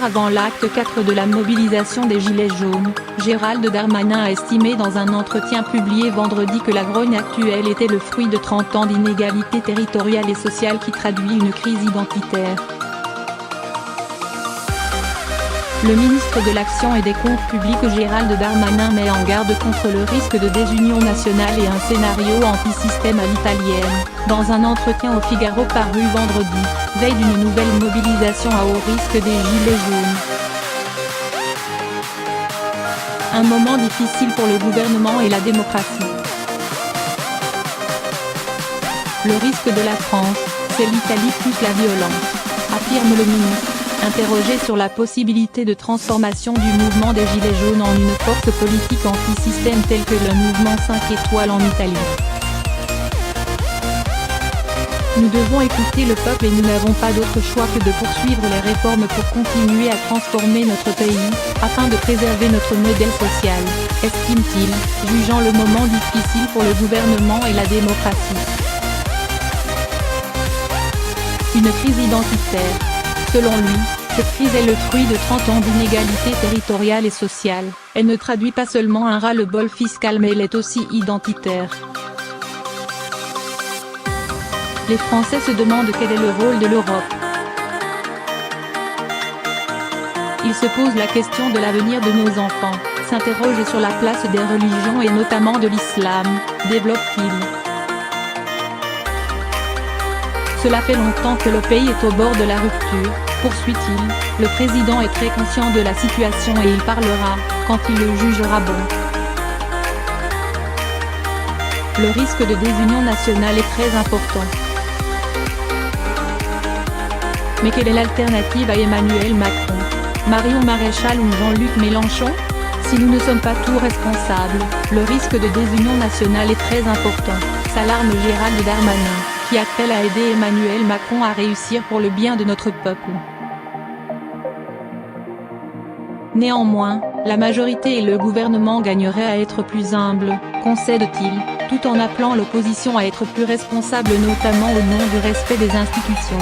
jours avant l'acte 4 de la mobilisation des Gilets jaunes, Gérald Darmanin a estimé dans un entretien publié vendredi que la grogne actuelle était le fruit de 30 ans d'inégalité territoriale et sociale qui traduit une crise identitaire. Le ministre de l'Action et des Comptes publics Gérald Darmanin met en garde contre le risque de désunion nationale et un scénario anti-système à l'italienne, dans un entretien au Figaro paru vendredi, veille d'une nouvelle mobilisation à haut risque des Gilets jaunes. Un moment difficile pour le gouvernement et la démocratie. Le risque de la France, c'est l'Italie plus la violence, affirme le ministre, interrogé sur la possibilité de transformation du mouvement des Gilets jaunes en une force politique anti-système tel que le mouvement 5 étoiles en Italie. Nous devons écouter le peuple et nous n'avons pas d'autre choix que de poursuivre les réformes pour continuer à transformer notre pays, afin de préserver notre modèle social, estime-t-il, jugeant le moment difficile pour le gouvernement et la démocratie. Une crise identitaire. Selon lui, cette crise est le fruit de 30 ans d'inégalité territoriale et sociale. Elle ne traduit pas seulement un ras-le-bol fiscal mais elle est aussi identitaire. Les Français se demandent quel est le rôle de l'Europe. Ils se posent la question de l'avenir de nos enfants, s'interrogent sur la place des religions et notamment de l'islam, développe-t-il. Cela fait longtemps que le pays est au bord de la rupture, poursuit-il, le président est très conscient de la situation et il parlera, quand il le jugera bon. Le risque de désunion nationale est très important. Mais quelle est l'alternative à Emmanuel Macron, Marion Maréchal ou Jean-Luc Mélenchon? Si nous ne sommes pas tous responsables, le risque de désunion nationale est très important, s'alarme Gérald Darmanin, qui appelle à aider Emmanuel Macron à réussir pour le bien de notre peuple. Néanmoins, la majorité et le gouvernement gagneraient à être plus humbles, concède-t-il, tout en appelant l'opposition à être plus responsable notamment au nom du respect des institutions.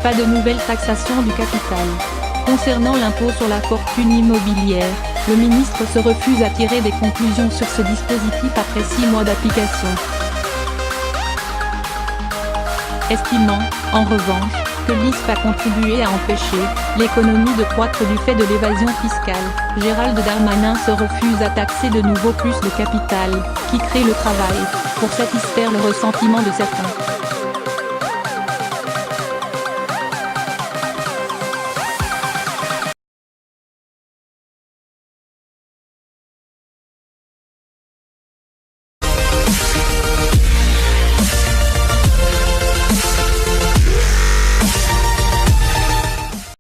Pas de nouvelle taxation du capital. Concernant l'impôt sur la fortune immobilière, le ministre se refuse à tirer des conclusions sur ce dispositif après 6 mois d'application. Estimant, en revanche, que l'ISF a contribué à empêcher l'économie de croître du fait de l'évasion fiscale, Gérald Darmanin se refuse à taxer de nouveau plus le capital, qui crée le travail, pour satisfaire le ressentiment de certains.